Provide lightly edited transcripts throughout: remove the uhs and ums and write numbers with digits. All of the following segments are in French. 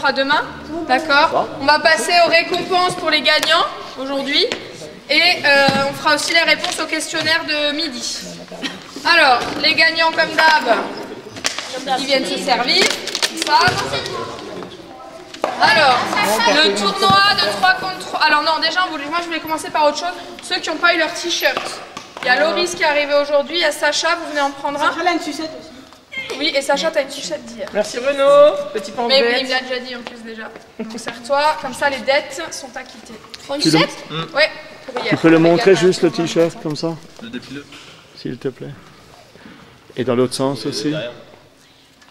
À demain, d'accord. On va passer aux récompenses pour les gagnants aujourd'hui et on fera aussi les réponses au questionnaire de midi. Alors, les gagnants comme d'hab, ils viennent se servir, ils savent. Alors, le tournoi de 3 contre 3. Alors non, déjà, moi je voulais commencer par autre chose. Ceux qui n'ont pas eu leur t-shirt. Il y a Loris qui est arrivé aujourd'hui, il y a Sacha, vous venez en prendre un. Sacha a une sucette aussi. Oui, et Sacha, t'as une t-shirt d'hier. Merci Renaud, petit pan de Mais bête. il me l'a déjà dit en plus déjà. Donc serre-toi, comme ça les dettes sont acquittées. Une sucette? Ouais, pour hier. Tu peux le montrer juste le t-shirt comme ça, Le défilé. s'il te plaît. Et dans l'autre sens aussi.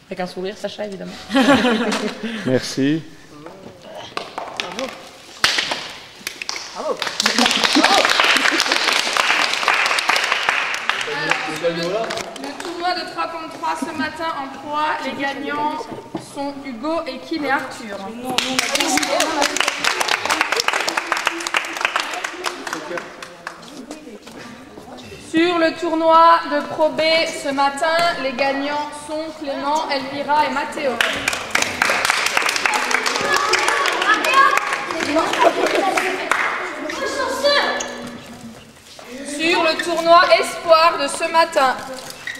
Avec un sourire, Sacha, évidemment. Merci. Bravo. Le tournoi de 3 contre 3 ce matin en proie, les gagnants sont Hugo et Kim et Arthur. Sur le tournoi de Pro B ce matin, les gagnants sont Clément, Elvira et Mathéo. Sur le tournoi Espoir de ce matin,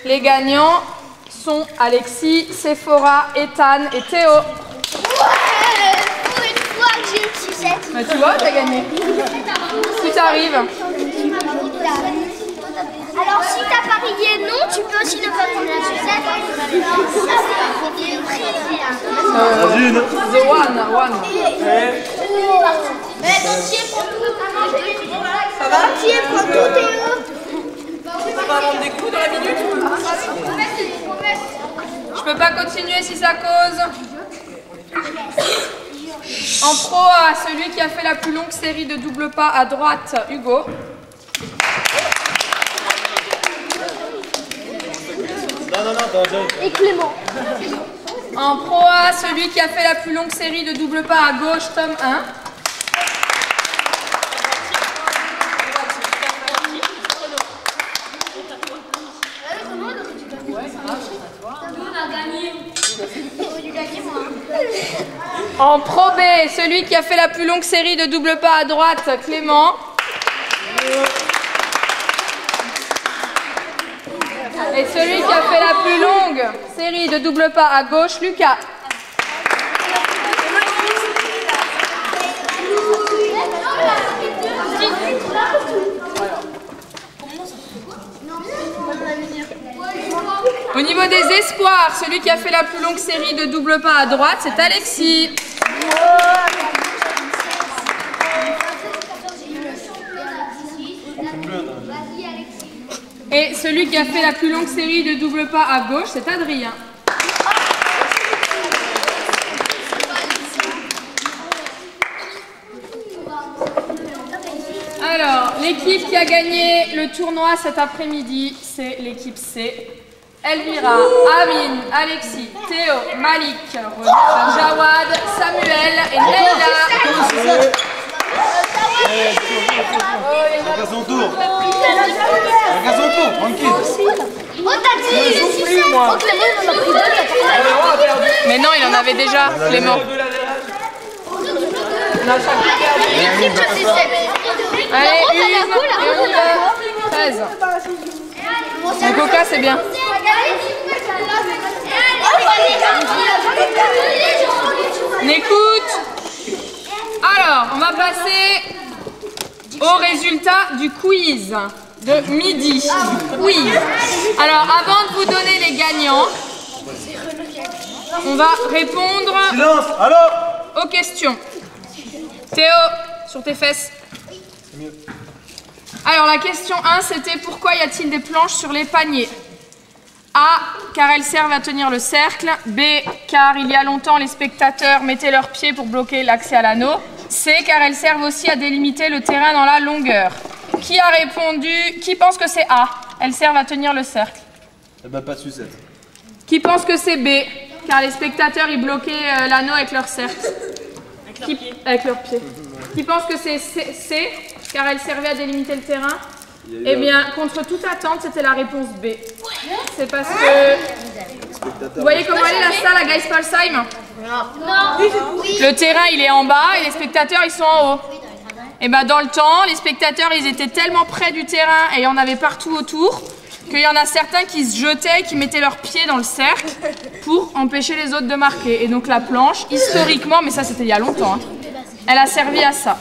les gagnants sont Alexis, Sephora, Ethan et Théo. Ouais, pour une fois que j'ai une sucette. Bah, tu vois, t'as gagné. Si t'arrives. Alors si t'as parié non, tu peux aussi ne pas prendre la sucette. The one. Mais Tiens, prends tout. Ça va Tiens, prends tout, Théo. On va vendre des coups dans la minute. Je peux pas continuer si ça cause. En pro à celui qui a fait la plus longue série de double pas à droite, Hugo. Et Clément. En pro A, celui qui a fait la plus longue série de double pas à gauche, tome 1. En pro B, celui qui a fait la plus longue série de double pas à droite, Clément. Et celui qui a fait la plus longue série de double pas à gauche, Lucas. Au niveau des espoirs, celui qui a fait la plus longue série de double pas à droite, c'est Alexis. Et celui qui a fait la plus longue série de double pas à gauche, c'est Adrien. Alors, l'équipe qui a gagné le tournoi cet après-midi, c'est l'équipe C. Elvira, Amine, Alexis, Théo, Malik, Jawad, Samuel et Leila. Chacun son tour. Chacun son tour, tranquille. Oh, t'as dit les sucettes. Oh, Clément, il en a pris deux. Mais non, il en avait déjà, Clément. L'équipe de sucettes. Allez, une, et on y va. 13. Le coca, c'est bien. On écoute. Alors, on va passer au résultat du quiz de midi. Quiz. Alors, avant de vous donner les gagnants, on va répondre Silence, allô. aux questions. Théo, sur tes fesses. Alors, la question 1, c'était pourquoi y a-t-il des planches sur les paniers? A, car elles servent à tenir le cercle. B, car il y a longtemps, les spectateurs mettaient leurs pieds pour bloquer l'accès à l'anneau. C, car elles servent aussi à délimiter le terrain dans la longueur. Qui a répondu? Qui pense que c'est A? Elles servent à tenir le cercle. Eh ben, pas de sucette. Qui pense que c'est B? Car les spectateurs, ils bloquaient l'anneau avec leur cercle. Avec leurs pieds. Qui pense que c'est C? Car elles servaient à délimiter le terrain. Eh bien, contre toute attente, c'était la réponse B. C'est parce que Vous voyez comment elle est la salle à Geispolsheim? Non. Oui. Le terrain il est en bas et les spectateurs ils sont en haut. Et ben dans le temps, les spectateurs ils étaient tellement près du terrain et il y en avait partout autour qu'il y en a certains qui se jetaient, qui mettaient leurs pieds dans le cercle pour empêcher les autres de marquer. Et donc la planche, historiquement, mais ça c'était il y a longtemps, hein, elle a servi à ça.